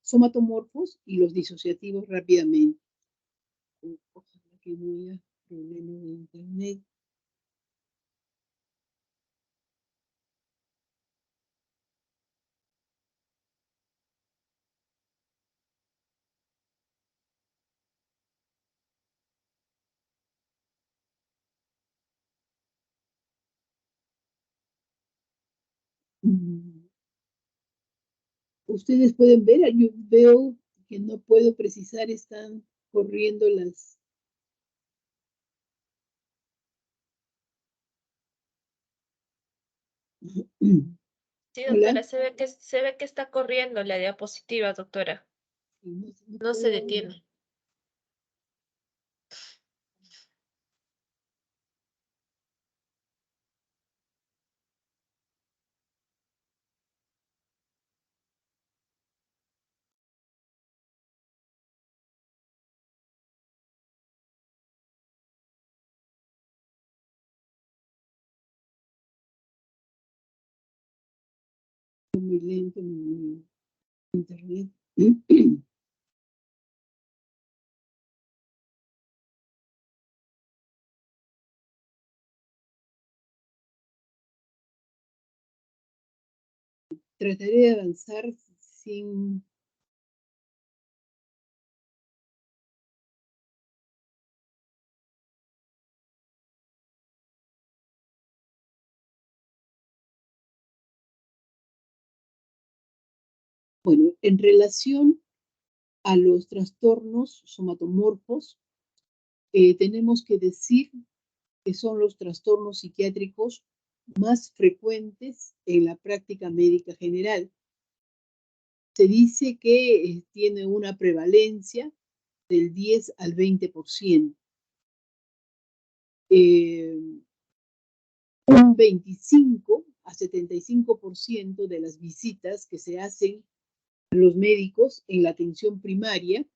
somatomorfos y los disociativos rápidamente. Ojalá que no haya problema de internet. Ustedes pueden ver, yo veo que no puedo precisar, están corriendo las... Sí, Hola. doctora, se ve que está corriendo la diapositiva, doctora. No se detiene. Muy lento mi internet. Trataré de avanzar sin... Bueno, en relación a los trastornos somatomorfos, tenemos que decir que son los trastornos psiquiátricos más frecuentes en la práctica médica general. Se dice que tiene una prevalencia del 10 al 20%. Un 25 a 75% de las visitas que se hacen a los médicos en la atención primaria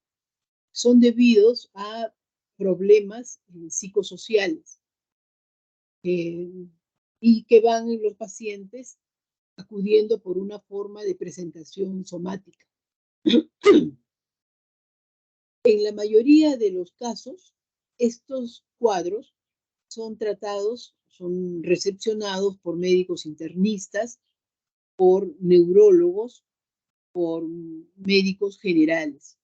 son debidos a problemas psicosociales y que van los pacientes acudiendo por una forma de presentación somática. En la mayoría de los casos, estos cuadros son tratados, son recepcionados por médicos internistas, por neurólogos, por médicos generales.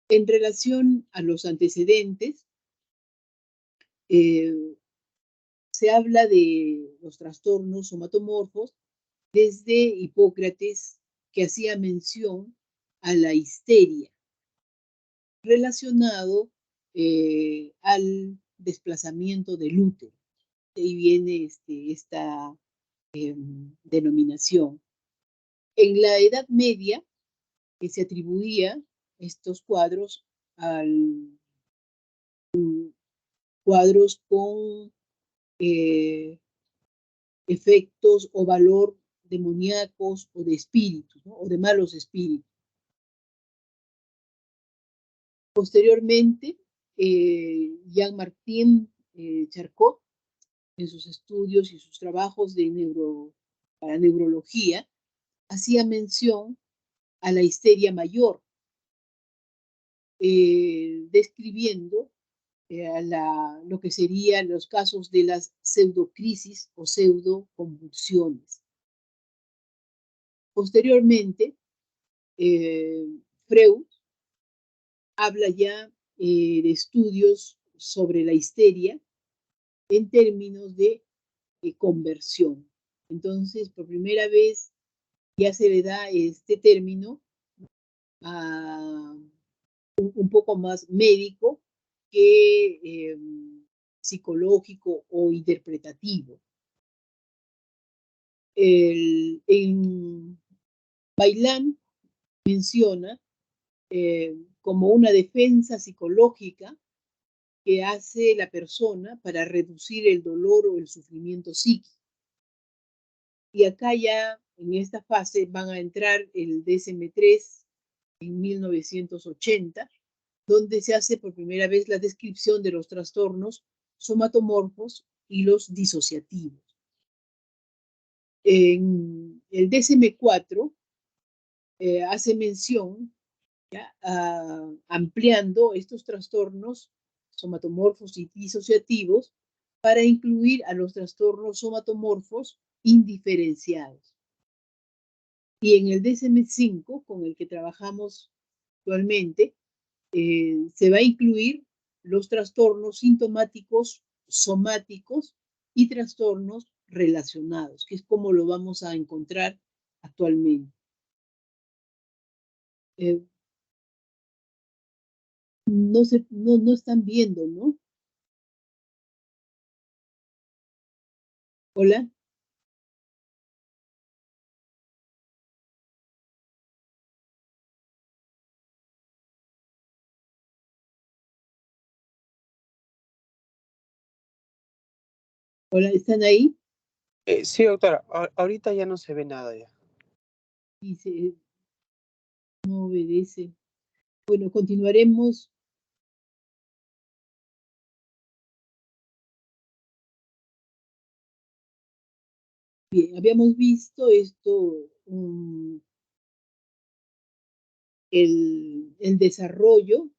En relación a los antecedentes, se habla de los trastornos somatomorfos desde Hipócrates, que hacía mención a la histeria, relacionado al desplazamiento del útero. De ahí viene esta denominación. En la Edad Media, que se atribuía estos cuadros a cuadros con efectos o valor demoníacos o de espíritus, ¿no? O de malos espíritus. Posteriormente, Jean-Martin Charcot, en sus estudios y sus trabajos para neurología, hacía mención a la histeria mayor, describiendo lo que serían los casos de las pseudocrisis o pseudoconvulsiones. Posteriormente, Freud habla ya de estudios sobre la histeria en términos de conversión. Entonces, por primera vez ya se le da este término a un poco más médico que psicológico o interpretativo. En Bailán menciona como una defensa psicológica que hace la persona para reducir el dolor o el sufrimiento psíquico. Y acá ya en esta fase van a entrar el DSM-3 en 1980, donde se hace por primera vez la descripción de los trastornos somatomorfos y los disociativos. En el DSM-4 hace mención, ¿ya? Ampliando estos trastornos somatomorfos y disociativos para incluir a los trastornos somatomorfos indiferenciados. Y en el DSM-5, con el que trabajamos actualmente, se va a incluir los trastornos sintomáticos somáticos y trastornos relacionados, que es como lo vamos a encontrar actualmente. No están viendo, ¿no? Hola. Hola, ¿están ahí? Sí, doctora, ahorita ya no se ve nada ya. Dice, no obedece. Bueno, continuaremos. Bien, habíamos visto esto, el desarrollo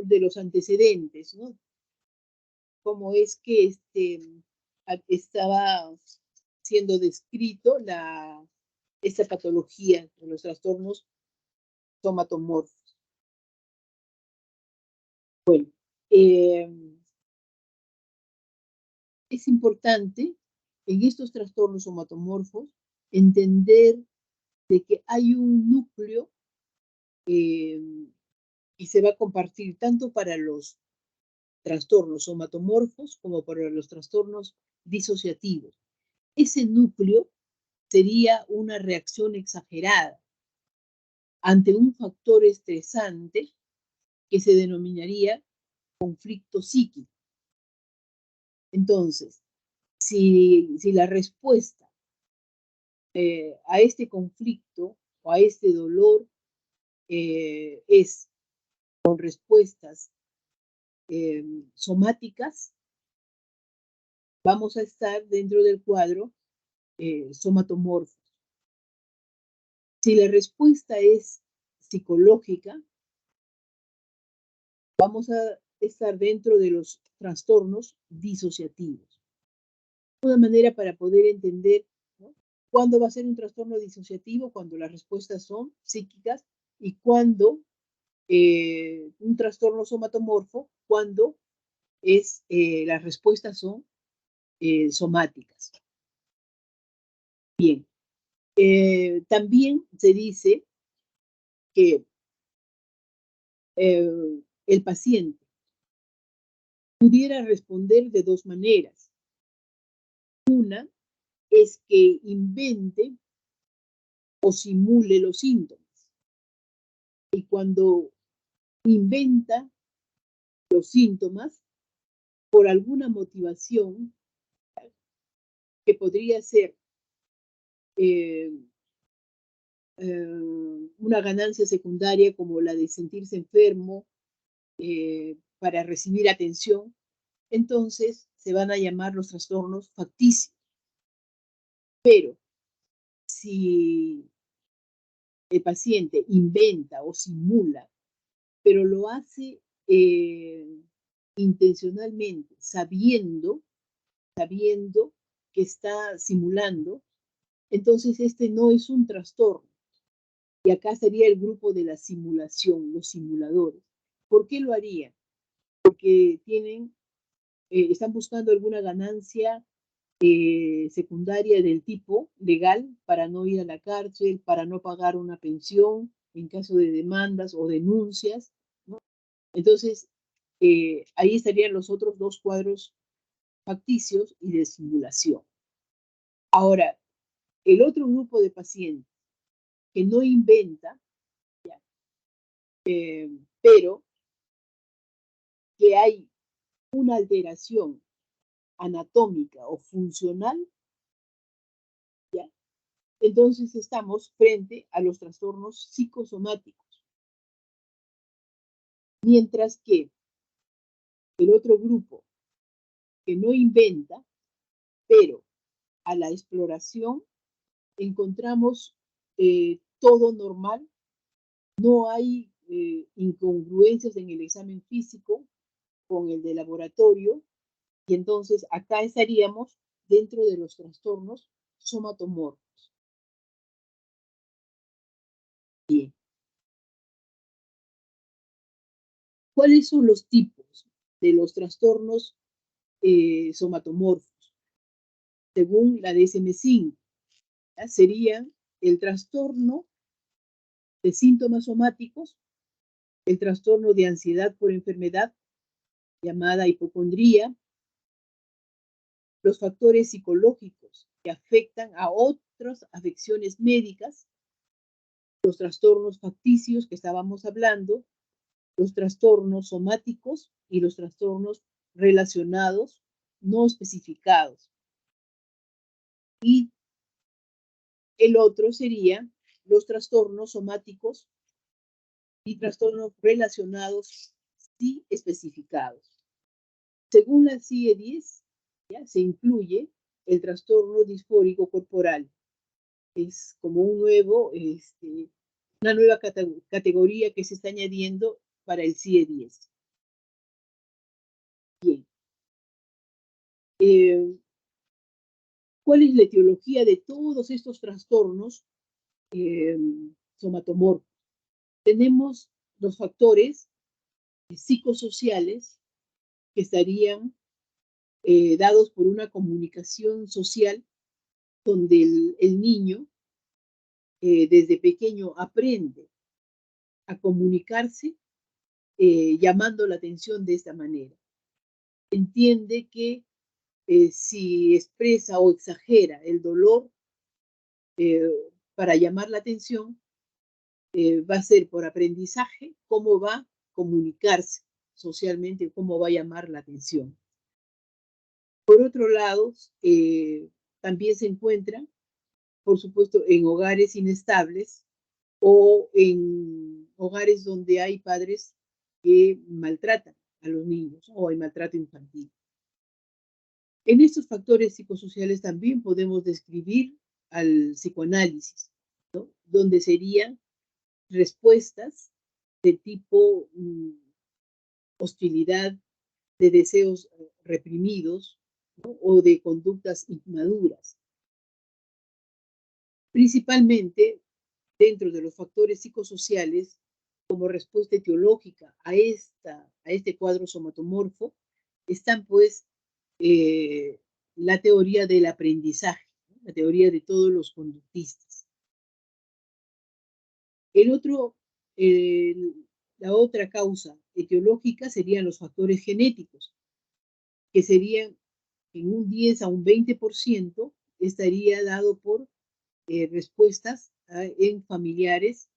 de los antecedentes, ¿no? Cómo es que estaba siendo descrito esta patología de los trastornos somatomorfos. Bueno, es importante en estos trastornos somatomorfos entender de que hay un núcleo y se va a compartir tanto para los trastornos somatomorfos como para los trastornos disociativos. Ese núcleo sería una reacción exagerada ante un factor estresante que se denominaría conflicto psíquico. Entonces, si la respuesta a este conflicto o a este dolor es con respuestas somáticas, vamos a estar dentro del cuadro somatomorfo. Si la respuesta es psicológica, vamos a estar dentro de los trastornos disociativos. Una manera para poder entender, ¿no?, cuándo va a ser un trastorno disociativo, cuando las respuestas son psíquicas, y cuándo un trastorno somatomorfo, cuando las respuestas son somáticas. Bien. También se dice que el paciente pudiera responder de dos maneras. Una es que invente o simule los síntomas. Y cuando inventa los síntomas, por alguna motivación, que podría ser una ganancia secundaria como la de sentirse enfermo para recibir atención, entonces se van a llamar los trastornos facticios. Pero si el paciente inventa o simula, pero lo hace intencionalmente, sabiendo que está simulando, entonces este no es un trastorno. Y acá sería el grupo de la simulación, los simuladores. ¿Por qué lo harían? Porque están buscando alguna ganancia secundaria del tipo legal para no ir a la cárcel, para no pagar una pensión en caso de demandas o denuncias, ¿no? Entonces, ahí estarían los otros dos cuadros facticios y de simulación. Ahora, el otro grupo de pacientes que no inventa, pero que hay una alteración anatómica o funcional, ¿ya? Entonces estamos frente a los trastornos psicosomáticos. Mientras que el otro grupo que no inventa, pero a la exploración, encontramos todo normal, no hay incongruencias en el examen físico con el de laboratorio, y entonces acá estaríamos dentro de los trastornos somatomorfos. Bien. ¿Cuáles son los tipos de los trastornos somatomorfos? Según la DSM-5, sería el trastorno de síntomas somáticos, el trastorno de ansiedad por enfermedad, llamada hipocondría, los factores psicológicos que afectan a otras afecciones médicas, los trastornos facticios que estábamos hablando, los trastornos somáticos y los trastornos relacionados no especificados. Y el otro sería los trastornos somáticos y trastornos relacionados sí especificados. Según la CIE-10, se incluye el trastorno disfórico corporal. Es como una nueva categoría que se está añadiendo para el CIE-10. Bien. ¿Cuál es la etiología de todos estos trastornos somatomorfos? Tenemos los factores psicosociales que estarían dados por una comunicación social donde el niño desde pequeño aprende a comunicarse llamando la atención de esta manera. Entiende que si expresa o exagera el dolor para llamar la atención, va a ser por aprendizaje cómo va a comunicarse socialmente, cómo va a llamar la atención. Por otro lado, también se encuentran, por supuesto, en hogares inestables o en hogares donde hay padres que maltratan a los niños o hay maltrato infantil. En estos factores psicosociales también podemos describir al psicoanálisis, ¿no? Donde serían respuestas de tipo hostilidad, de deseos reprimidos, ¿no? O de conductas inmaduras. Principalmente dentro de los factores psicosociales, como respuesta etiológica a este cuadro somatomorfo, están pues la teoría del aprendizaje, ¿no? La teoría de todos los conductistas. La otra causa etiológica serían los factores genéticos, que serían en un 10 a un 20% estaría dado por respuestas en familiares,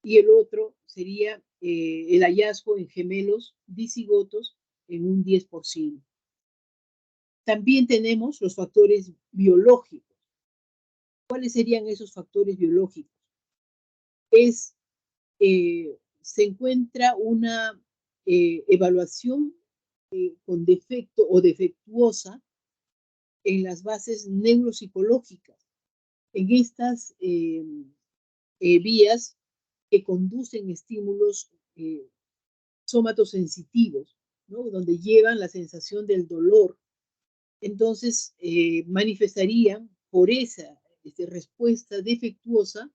y el otro sería el hallazgo en gemelos dicigotos en un 10%. También tenemos los factores biológicos. ¿Cuáles serían esos factores biológicos? Se encuentra una evaluación con defecto o defectuosa en las bases neuropsicológicas, en estas vías que conducen estímulos somatosensitivos, ¿no? Donde llevan la sensación del dolor. Entonces, manifestarían por esa respuesta defectuosa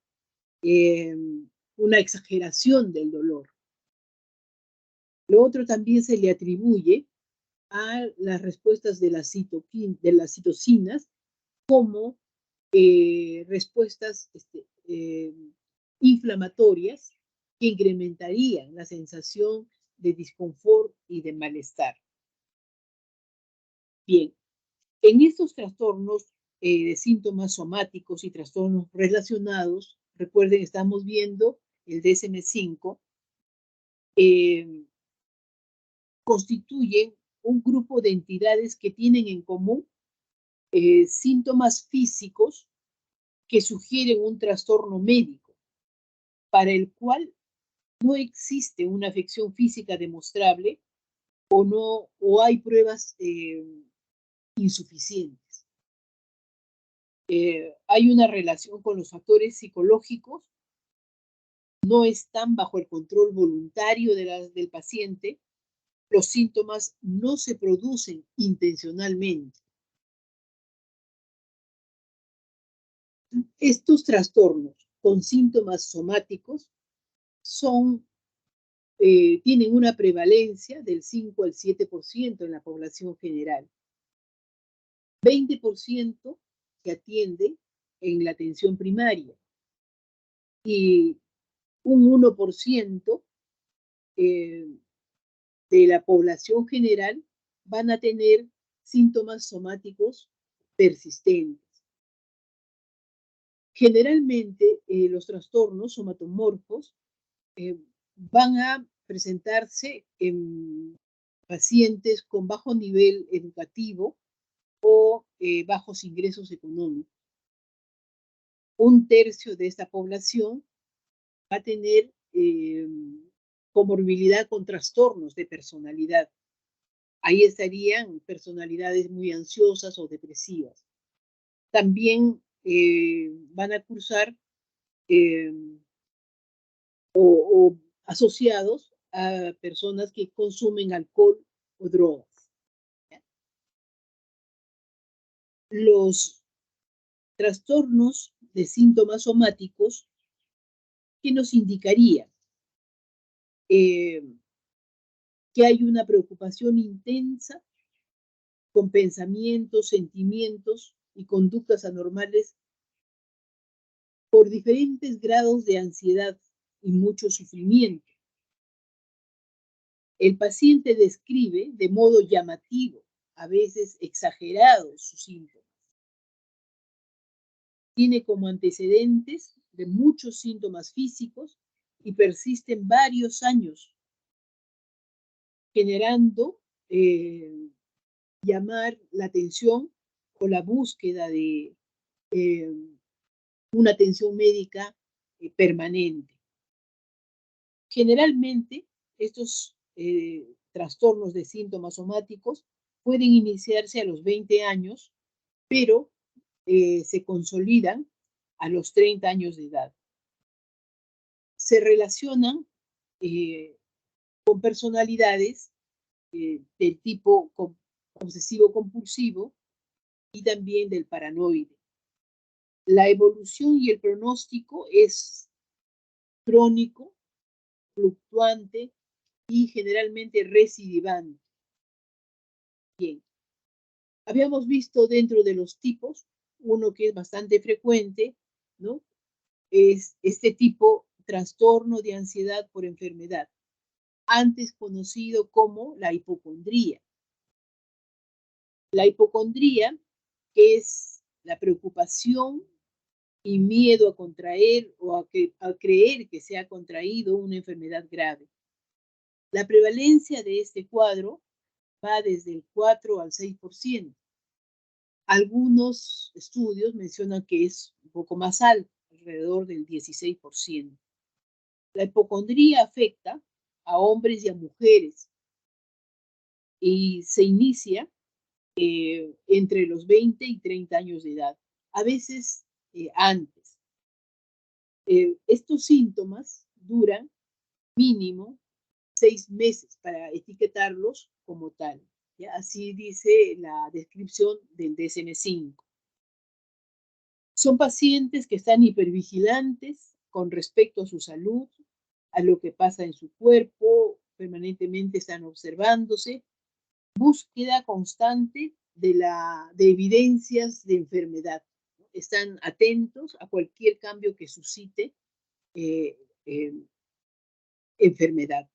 una exageración del dolor. Lo otro también se le atribuye a las respuestas de las citocinas como respuestas inflamatorias que incrementarían la sensación de disconfort y de malestar. Bien, en estos trastornos de síntomas somáticos y trastornos relacionados, recuerden, estamos viendo el DSM-5, constituyen un grupo de entidades que tienen en común síntomas físicos que sugieren un trastorno médico, para el cual no existe una afección física demostrable o hay pruebas insuficientes. Hay una relación con los factores psicológicos, no están bajo el control voluntario del paciente, los síntomas no se producen intencionalmente. Estos trastornos con síntomas somáticos tienen una prevalencia del 5 al 7% en la población general. 20% se atiende en la atención primaria y un 1% de la población general van a tener síntomas somáticos persistentes. Generalmente, los trastornos somatomorfos van a presentarse en pacientes con bajo nivel educativo o bajos ingresos económicos. 1/3 de esta población va a tener comorbilidad con trastornos de personalidad. Ahí estarían personalidades muy ansiosas o depresivas. También van a cursar o asociados a personas que consumen alcohol o drogas. Los trastornos de síntomas somáticos, ¿qué nos indicaría? Que hay una preocupación intensa con pensamientos, sentimientos y conductas anormales por diferentes grados de ansiedad y mucho sufrimiento. El paciente describe de modo llamativo, a veces exagerado, sus síntomas. Tiene como antecedentes de muchos síntomas físicos y persisten varios años, generando llamar la atención o la búsqueda de una atención médica permanente. Generalmente, estos trastornos de síntomas somáticos pueden iniciarse a los 20 años, pero se consolidan a los 30 años de edad. Se relacionan con personalidades del tipo obsesivo-compulsivo y también del paranoide. La evolución y el pronóstico es crónico, fluctuante y generalmente recidivante. Bien, habíamos visto dentro de los tipos, uno que es bastante frecuente, ¿no? Es este tipo trastorno de ansiedad por enfermedad, antes conocido como la hipocondría. La hipocondría es la preocupación y miedo a contraer o a creer que se ha contraído una enfermedad grave. La prevalencia de este cuadro va desde el 4 al 6%. Algunos estudios mencionan que es un poco más alto, alrededor del 16%. La hipocondría afecta a hombres y a mujeres y se inicia entre los 20 y 30 años de edad, a veces antes. Estos síntomas duran mínimo 6 meses para etiquetarlos como tal. ¿Ya? Así dice la descripción del DSM-5. Son pacientes que están hipervigilantes con respecto a su salud, a lo que pasa en su cuerpo, permanentemente están observándose, búsqueda constante de evidencias de enfermedad. Están atentos a cualquier cambio que suscite enfermedad.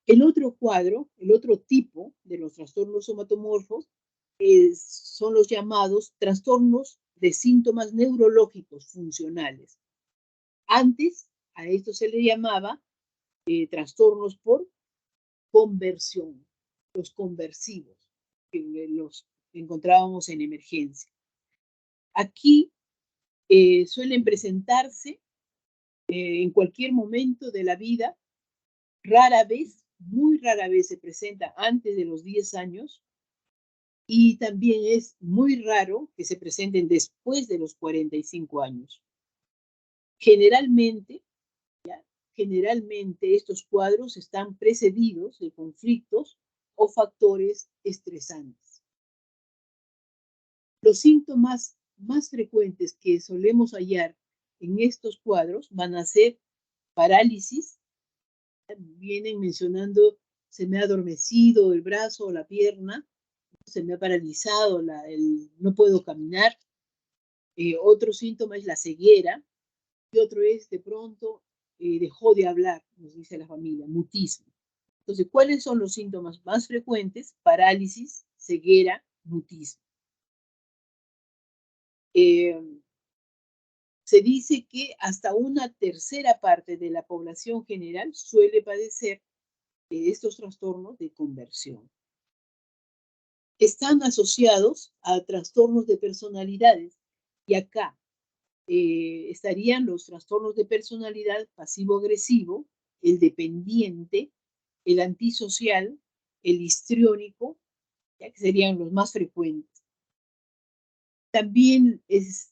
El otro cuadro, el otro tipo de los trastornos somatomorfos son los llamados trastornos de síntomas neurológicos funcionales. Antes a esto se le llamaba trastornos por conversión, los conversivos, que los encontrábamos en emergencia. Aquí suelen presentarse en cualquier momento de la vida, rara vez, muy rara vez se presenta antes de los 10 años, Y también es muy raro que se presenten después de los 45 años. Generalmente, generalmente estos cuadros están precedidos de conflictos o factores estresantes. Los síntomas más frecuentes que solemos hallar en estos cuadros van a ser parálisis, vienen mencionando se me ha adormecido el brazo o la pierna, se me ha paralizado, no puedo caminar. Otro síntoma es la ceguera y otro es de pronto dejó de hablar, nos dice la familia, mutismo. Entonces, ¿cuáles son los síntomas más frecuentes? Parálisis, ceguera, mutismo. Se dice que hasta una tercera parte de la población general suele padecer estos trastornos de conversión. Están asociados a trastornos de personalidades y acá estarían los trastornos de personalidad pasivo-agresivo, el dependiente, el antisocial, el histriónico, ya que serían los más frecuentes. También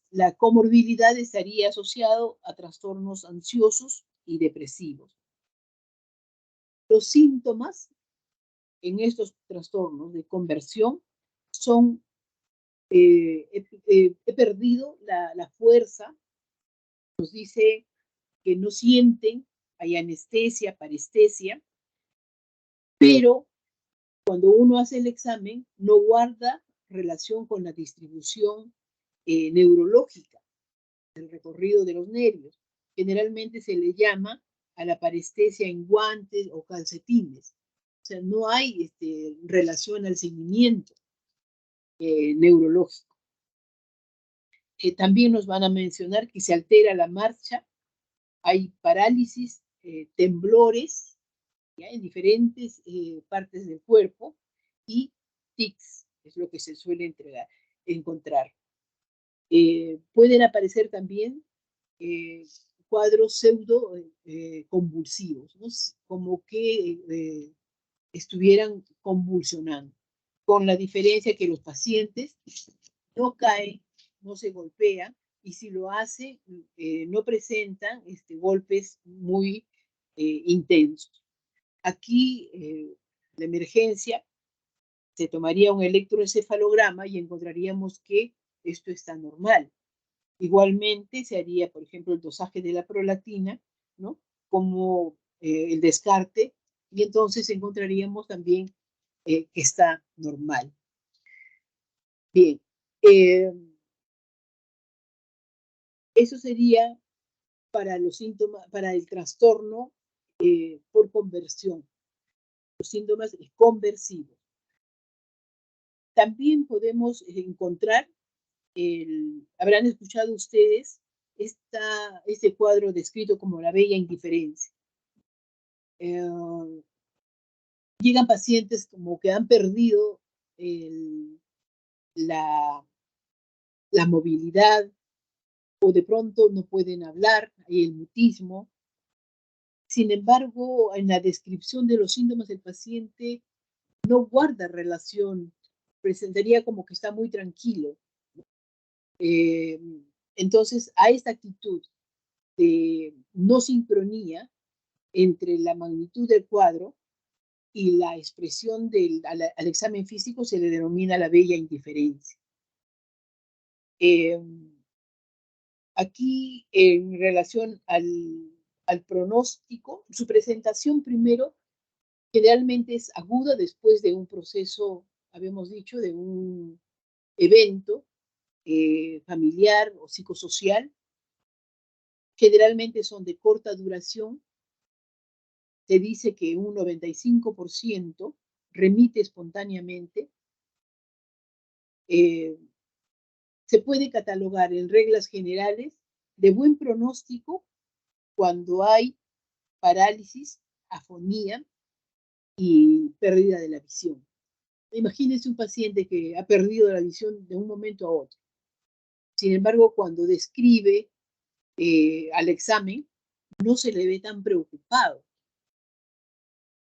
la comorbilidad estaría asociado a trastornos ansiosos y depresivos. Los síntomas en estos trastornos de conversión son he perdido la fuerza, nos dice que no sienten, hay anestesia, parestesia, pero cuando uno hace el examen no guarda relación con la distribución neurológica del recorrido de los nervios. Generalmente se le llama a la parestesia en guantes o calcetines. O sea, no hay relación al seguimiento neurológico. También nos van a mencionar que se altera la marcha, hay parálisis, temblores, ¿ya? En diferentes partes del cuerpo y tics, es lo que se suele encontrar. Pueden aparecer también cuadros pseudo convulsivos, ¿no? Como que estuvieran convulsionando, con la diferencia que los pacientes no caen, no se golpean, y si lo hace, no presentan golpes muy intensos. Aquí, la emergencia, se tomaría un electroencefalograma y encontraríamos que esto está normal. Igualmente se haría, por ejemplo, el dosaje de la prolactina, ¿no? Como el descarte, y entonces encontraríamos también que está normal. Bien, eso sería para los síntomas, para el trastorno por conversión, los síntomas conversivos. También podemos encontrar, habrán escuchado ustedes este cuadro descrito como la bella indiferencia. Llegan pacientes como que han perdido la movilidad, o de pronto no pueden hablar, hay el mutismo. Sin embargo, en la descripción de los síntomas del paciente no guarda relación, presentaría como que está muy tranquilo. Entonces, a esta actitud de no sincronía entre la magnitud del cuadro y la expresión al examen físico se le denomina la bella indiferencia. Aquí, en relación al pronóstico, su presentación primero generalmente es aguda después de un proceso, habíamos dicho, de un evento familiar o psicosocial. Generalmente son de corta duración. Se dice que un 95% remite espontáneamente. Se puede catalogar en reglas generales de buen pronóstico cuando hay parálisis, afonía y pérdida de la visión. Imagínense un paciente que ha perdido la visión de un momento a otro. Sin embargo, cuando describe al examen, no se le ve tan preocupado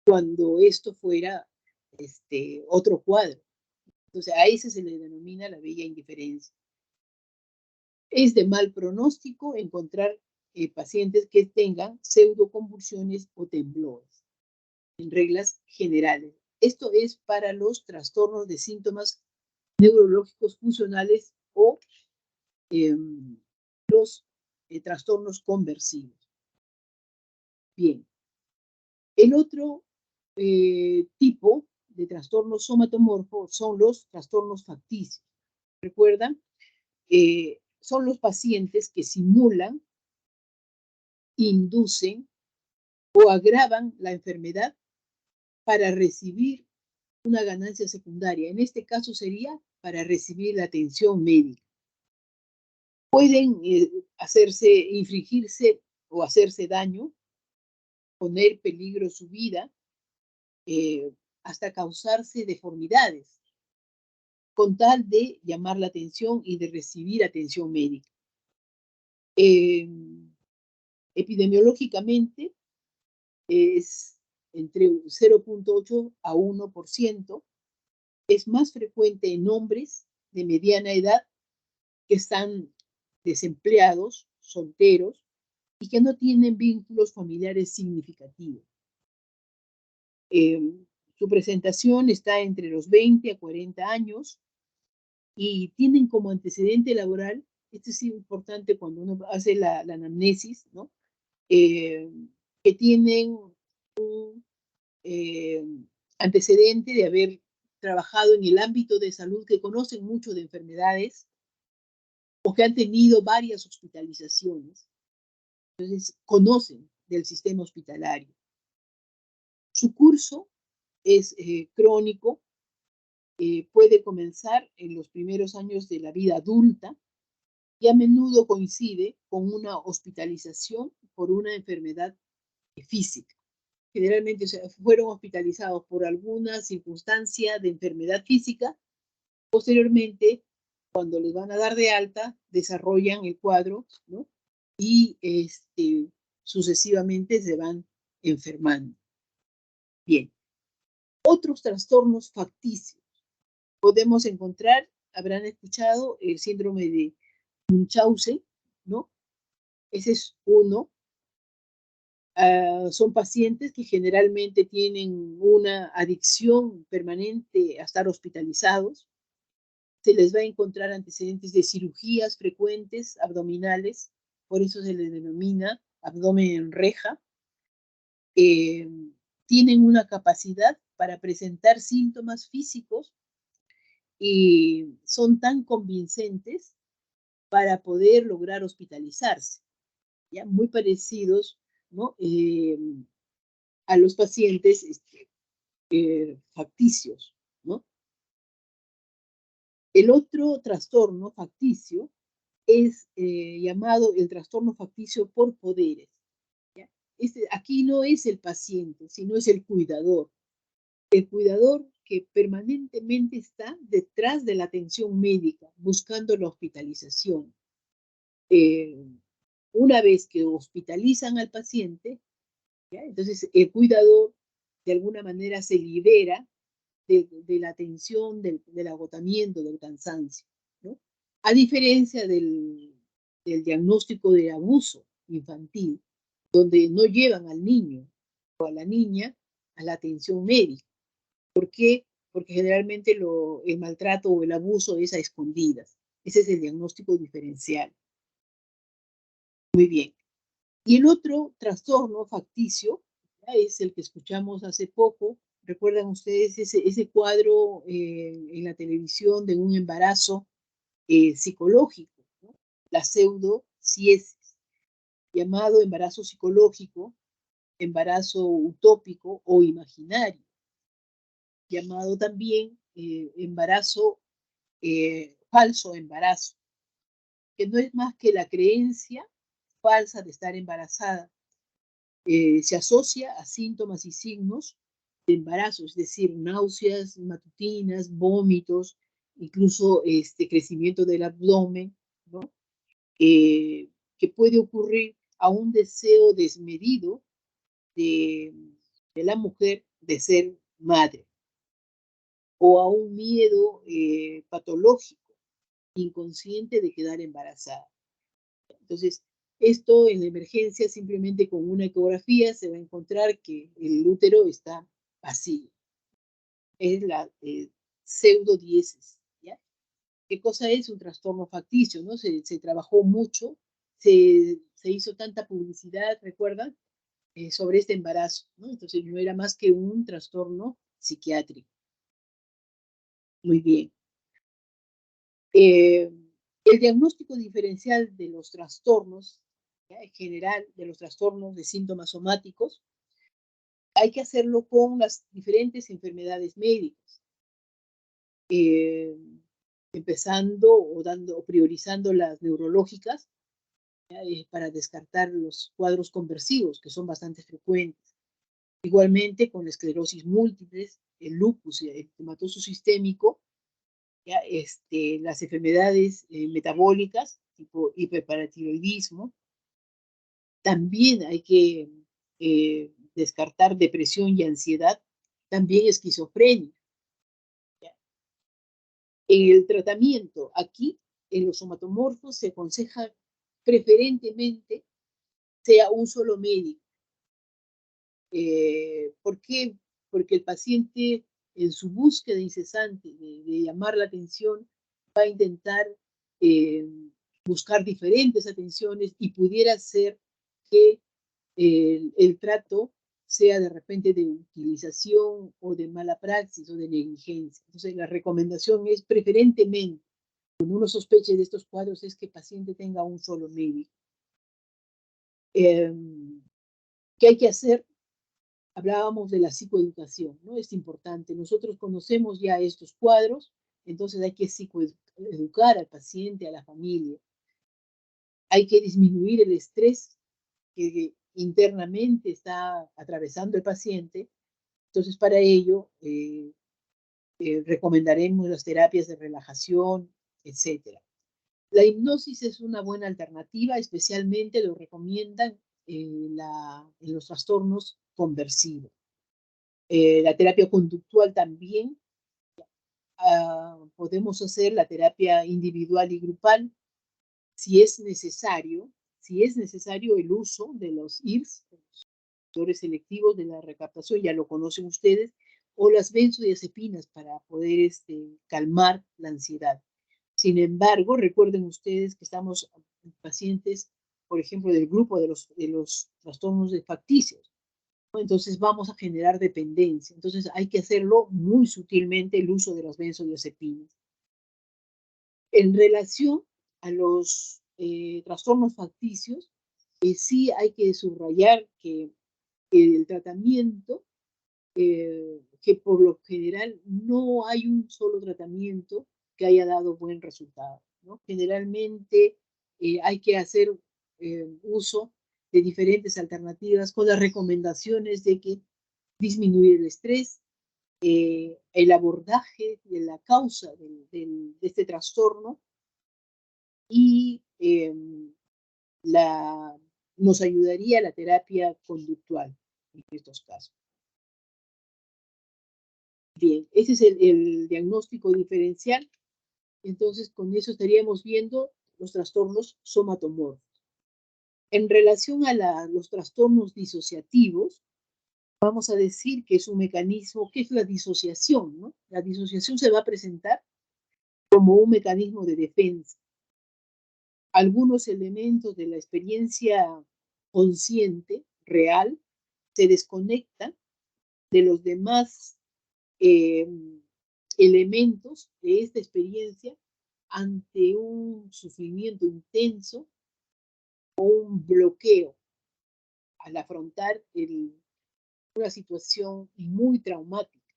cuando esto fuera otro cuadro. Entonces, a ese se le denomina la bella indiferencia. Es de mal pronóstico encontrar pacientes que tengan pseudoconvulsiones o temblores, en reglas generales. Esto es para los trastornos de síntomas neurológicos funcionales o los trastornos conversivos. Bien. El otro tipo de trastornos somatomorfos son los trastornos facticios. ¿Recuerdan? Son los pacientes que simulan, inducen o agravan la enfermedad para recibir una ganancia secundaria. En este caso sería para recibir la atención médica. Pueden infligirse o hacerse daño, poner en peligro su vida, hasta causarse deformidades, con tal de llamar la atención y de recibir atención médica. Epidemiológicamente es entre 0.8 a 1%, es más frecuente en hombres de mediana edad que están desempleados, solteros y que no tienen vínculos familiares significativos. Su presentación está entre los 20 a 40 años y tienen como antecedente laboral, esto es importante cuando uno hace la anamnesis, ¿no? Que tienen un antecedente de haber trabajado en el ámbito de salud, que conocen mucho de enfermedades o que han tenido varias hospitalizaciones. Entonces, conocen del sistema hospitalario. Su curso es crónico, puede comenzar en los primeros años de la vida adulta y a menudo coincide con una hospitalización por una enfermedad física. Generalmente fueron hospitalizados por alguna circunstancia de enfermedad física. Posteriormente, cuando les van a dar de alta, desarrollan el cuadro, ¿no? Y sucesivamente se van enfermando. Bien. Otros trastornos facticios. Podemos encontrar, habrán escuchado, el síndrome de Munchausen, ¿no? Ese es uno. Son pacientes que generalmente tienen una adicción permanente a estar hospitalizados. Se les va a encontrar antecedentes de cirugías frecuentes abdominales, por eso se les denomina abdomen en reja. Tienen una capacidad para presentar síntomas físicos y son tan convincentes para poder lograr hospitalizarse, ¿ya? Muy parecidos, ¿no? A los pacientes facticios, ¿no? El otro trastorno facticio es llamado el trastorno facticio por poderes, ¿ya? Aquí no es el paciente, sino es el cuidador. El cuidador que permanentemente está detrás de la atención médica, buscando la hospitalización. Una vez que hospitalizan al paciente, ¿ya? Entonces el cuidador de alguna manera se libera de la tensión, del agotamiento, del cansancio, ¿no? A diferencia del diagnóstico de abuso infantil, donde no llevan al niño o a la niña a la atención médica. ¿Por qué? Porque generalmente el maltrato o el abuso es a escondidas. Ese es el diagnóstico diferencial. Muy bien. Y el otro trastorno facticio, ¿ya? Es el que escuchamos hace poco. ¿Recuerdan ustedes ese cuadro en la televisión de un embarazo psicológico, ¿no? La pseudociesis, llamado embarazo psicológico, embarazo utópico o imaginario, llamado también falso embarazo, que no es más que la creencia falsa de estar embarazada. Se asocia a síntomas y signos de embarazo, es decir, náuseas matutinas, vómitos, incluso crecimiento del abdomen, ¿no? Que puede ocurrir a un deseo desmedido de la mujer de ser madre. o a un miedo patológico, inconsciente de quedar embarazada. Entonces, esto en la emergencia, simplemente con una ecografía se va a encontrar que el útero está vacío. Es la pseudodiesis, ¿ya? ¿Qué cosa es? Un trastorno facticio, ¿no? Se trabajó mucho, se hizo tanta publicidad, ¿recuerdan? Sobre este embarazo, ¿no? Entonces no era más que un trastorno psiquiátrico. Muy bien. El diagnóstico diferencial de los trastornos, ¿ya? En general, de los trastornos de síntomas somáticos, hay que hacerlo con las diferentes enfermedades médicas, empezando o priorizando las neurológicas, para descartar los cuadros conversivos, que son bastante frecuentes. Igualmente con la esclerosis múltiple, el lupus, el eritematoso sistémico, ¿ya? Las enfermedades metabólicas, tipo hiperparatiroidismo. También hay que descartar depresión y ansiedad, también esquizofrenia. ¿Ya? En el tratamiento, aquí, en los somatomorfos, se aconseja preferentemente sea un solo médico. ¿Por qué? Porque el paciente, en su búsqueda incesante de llamar la atención, va a intentar buscar diferentes atenciones y pudiera ser que el trato sea de repente de utilización o de mala praxis o de negligencia. Entonces, la recomendación es preferentemente, cuando uno sospeche de estos cuadros, es que el paciente tenga un solo médico. ¿Qué hay que hacer? Hablábamos de la psicoeducación, ¿no? Es importante. Nosotros conocemos ya estos cuadros, entonces hay que psicoeducar al paciente, a la familia. Hay que disminuir el estrés que internamente está atravesando el paciente. Entonces, para ello, recomendaremos las terapias de relajación, etc. La hipnosis es una buena alternativa, especialmente lo recomiendan en los trastornos conversivos. La terapia conductual también. Podemos hacer la terapia individual y grupal si es necesario el uso de los IRS, los inhibidores selectivos de la recaptación, ya lo conocen ustedes, o las benzodiazepinas para poder calmar la ansiedad. Sin embargo, recuerden ustedes que estamos en pacientes, por ejemplo, del grupo de los trastornos facticios. Entonces vamos a generar dependencia. Entonces hay que hacerlo muy sutilmente, el uso de las benzodiazepinas. En relación a los trastornos facticios, sí hay que subrayar que el tratamiento, que por lo general no hay un solo tratamiento que haya dado buen resultado, ¿no? Generalmente hay que hacer uso de diferentes alternativas con las recomendaciones de que disminuir el estrés, el abordaje de la causa de este trastorno y nos ayudaría la terapia conductual en estos casos. Bien, ese es el diagnóstico diferencial. Entonces, con eso estaríamos viendo los trastornos somatomorfos. En relación a los trastornos disociativos, vamos a decir que es un mecanismo, que es la disociación, ¿no? La disociación se va a presentar como un mecanismo de defensa. Algunos elementos de la experiencia consciente, real, se desconectan de los demás elementos de esta experiencia ante un sufrimiento intenso o un bloqueo al afrontar una situación muy traumática.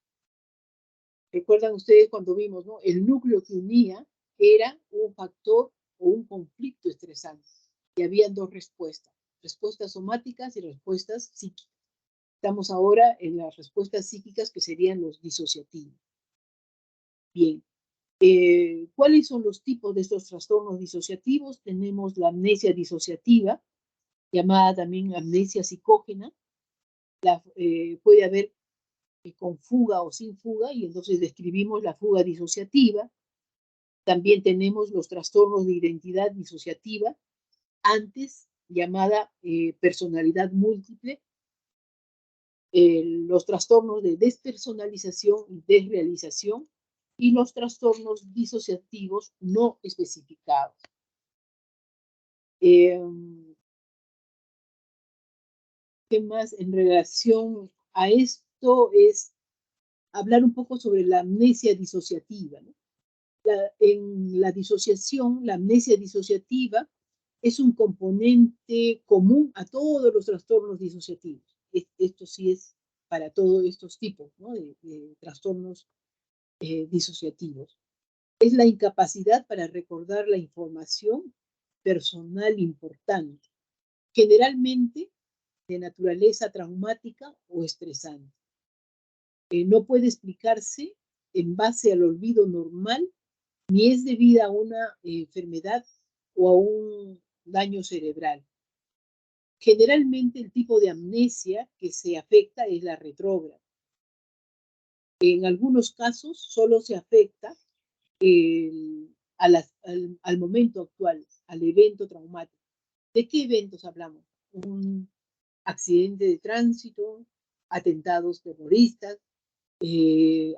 Recuerdan ustedes cuando vimos, ¿no? El núcleo que unía era un factor o un conflicto estresante. Y habían dos respuestas somáticas y respuestas psíquicas. Estamos ahora en las respuestas psíquicas, que serían los disociativos. Bien, ¿cuáles son los tipos de estos trastornos disociativos? Tenemos la amnesia disociativa, llamada también amnesia psicógena. Puede haber con fuga o sin fuga, y entonces describimos la fuga disociativa. También tenemos los trastornos de identidad disociativa, antes llamada personalidad múltiple, los trastornos de despersonalización y desrealización, y los trastornos disociativos no especificados. ¿Qué más en relación a esto? Es hablar un poco sobre la amnesia disociativa, ¿no? En la disociación, la amnesia disociativa es un componente común a todos los trastornos disociativos. Esto sí es para todos estos tipos, ¿no?, de trastornos disociativos. Es la incapacidad para recordar la información personal importante, generalmente de naturaleza traumática o estresante. No puede explicarse en base al olvido normal, ni es debida a una enfermedad o a un daño cerebral. Generalmente el tipo de amnesia que se afecta es la retrógrada. En algunos casos solo se afecta al momento actual, al evento traumático. ¿De qué eventos hablamos? Un accidente de tránsito, atentados terroristas,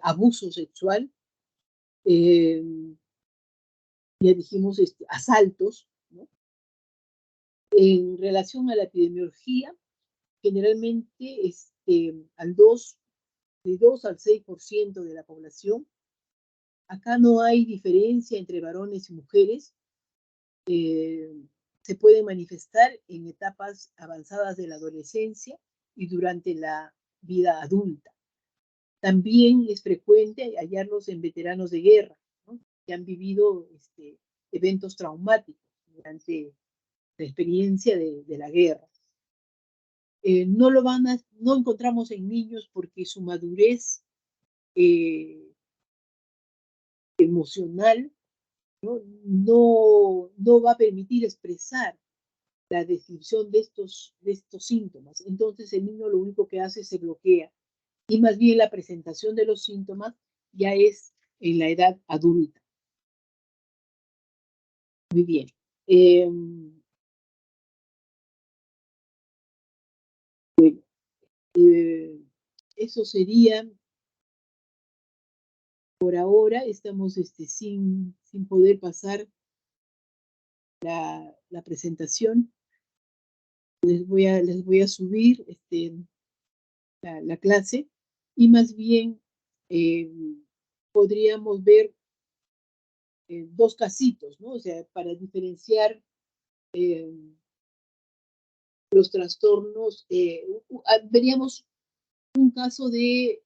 abuso sexual, ya dijimos asaltos, ¿no? En relación a la epidemiología, generalmente de 2 al 6% de la población. Acá no hay diferencia entre varones y mujeres. Se puede manifestar en etapas avanzadas de la adolescencia y durante la vida adulta. También es frecuente hallarlos en veteranos de guerra, ¿no?, que han vivido eventos traumáticos durante la experiencia de la guerra. No encontramos en niños porque su madurez emocional no va a permitir expresar la descripción de estos síntomas. Entonces el niño lo único que hace es se bloquea, y más bien la presentación de los síntomas ya es en la edad adulta. Muy bien. Bueno, eso sería por ahora. Estamos sin poder pasar la presentación. Les voy a subir la clase, y más bien podríamos ver dos casitos, ¿no? O sea, para diferenciar los trastornos, veríamos un caso de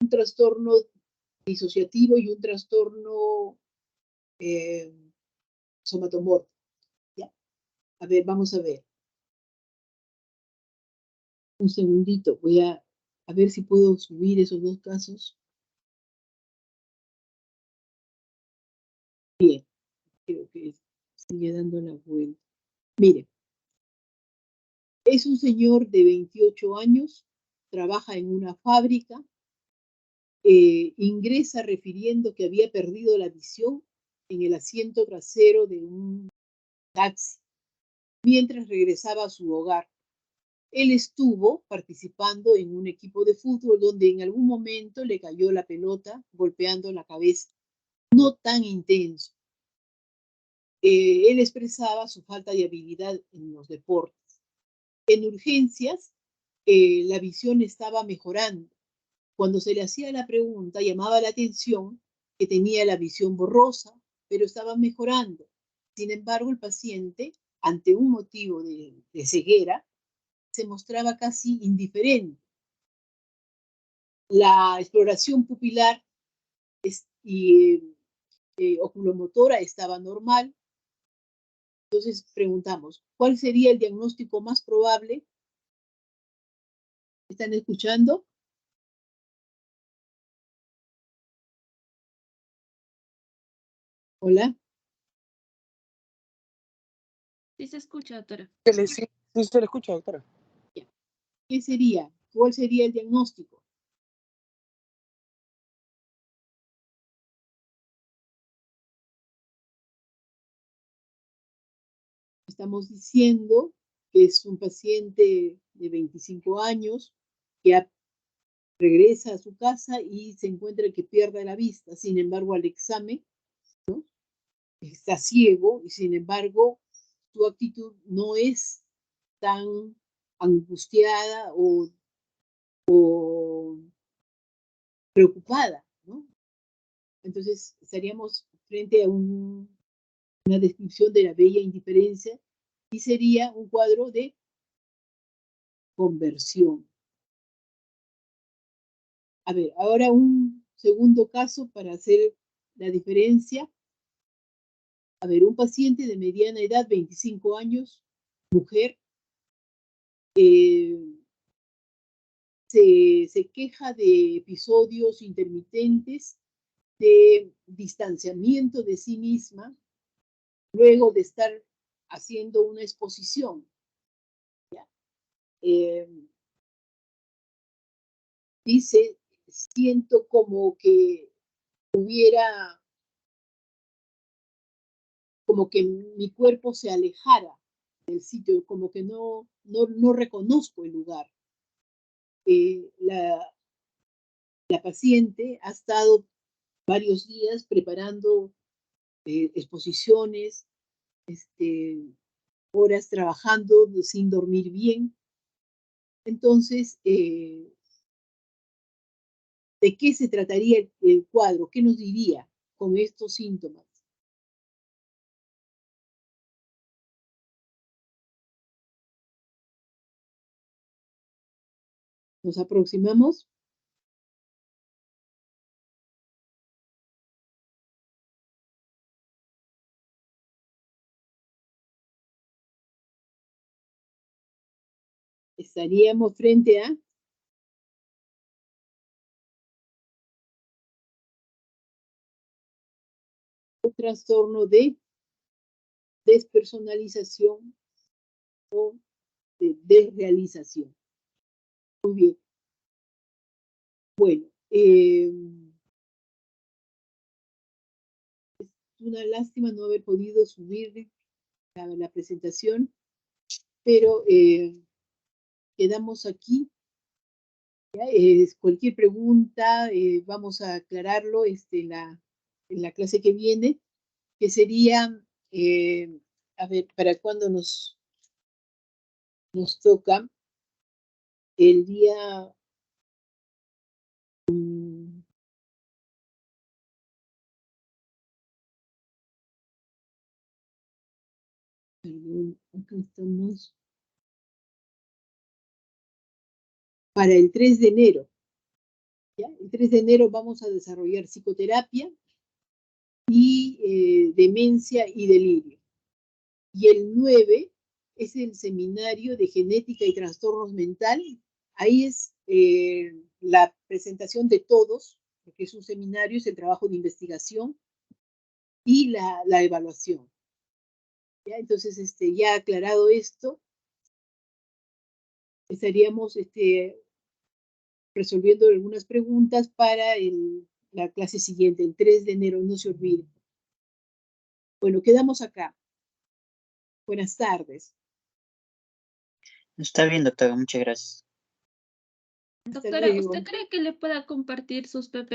un trastorno disociativo y un trastorno somatomorfo. ¿Ya? A ver, vamos a ver. Un segundito, voy a ver si puedo subir esos dos casos. Bien, creo que sigue dando la vuelta. Mire, es un señor de 28 años, trabaja en una fábrica, ingresa refiriendo que había perdido la visión en el asiento trasero de un taxi mientras regresaba a su hogar. Él estuvo participando en un equipo de fútbol donde en algún momento le cayó la pelota golpeando la cabeza, no tan intenso. Él expresaba su falta de habilidad en los deportes. En urgencias, la visión estaba mejorando. Cuando se le hacía la pregunta, llamaba la atención que tenía la visión borrosa, pero estaba mejorando. Sin embargo, el paciente, ante un motivo de ceguera, se mostraba casi indiferente. La exploración pupilar y oculomotora estaba normal. Entonces preguntamos, ¿cuál sería el diagnóstico más probable? ¿Están escuchando? ¿Hola? Sí se escucha, doctora. Sí, se le escucha, doctora. ¿Qué sería ¿cuál sería el diagnóstico? Estamos diciendo que es un paciente de 25 años que regresa a su casa y se encuentra que pierde la vista. Sin embargo, al examen, ¿no?, está ciego y sin embargo su actitud no es tan angustiada o preocupada, ¿no? Entonces estaríamos frente a una descripción de la bella indiferencia y sería un cuadro de conversión. A ver, ahora un segundo caso para hacer la diferencia. A ver, un paciente de mediana edad, 25 años, mujer, se queja de episodios intermitentes de distanciamiento de sí misma luego de estar haciendo una exposición. Dice, siento como que como que mi cuerpo se alejara del sitio, como que no reconozco el lugar. La paciente ha estado varios días preparando exposiciones, horas trabajando sin dormir bien. Entonces, ¿de qué se trataría el cuadro? ¿Qué nos diría con estos síntomas? ¿Nos aproximamos? Estaríamos frente a un trastorno de despersonalización o de desrealización. Muy bien. Bueno, es una lástima no haber podido subir la presentación, pero quedamos aquí. Cualquier pregunta, vamos a aclararlo en la clase que viene, que sería, a ver, ¿para cuándo nos toca? El día... perdón, acá estamos. Para el 3 de enero. ¿Ya? El 3 de enero vamos a desarrollar psicoterapia y demencia y delirio. Y el 9 es el seminario de genética y trastornos mentales. Ahí es la presentación de todos, porque es un seminario, es el trabajo de investigación y la evaluación. ¿Ya? Entonces, ya aclarado esto, estaríamos resolviendo algunas preguntas para la clase siguiente, el 3 de enero, no se olvide. Bueno, quedamos acá. Buenas tardes. Está bien, doctora, muchas gracias. Doctora, ¿usted cree que le pueda compartir sus PPT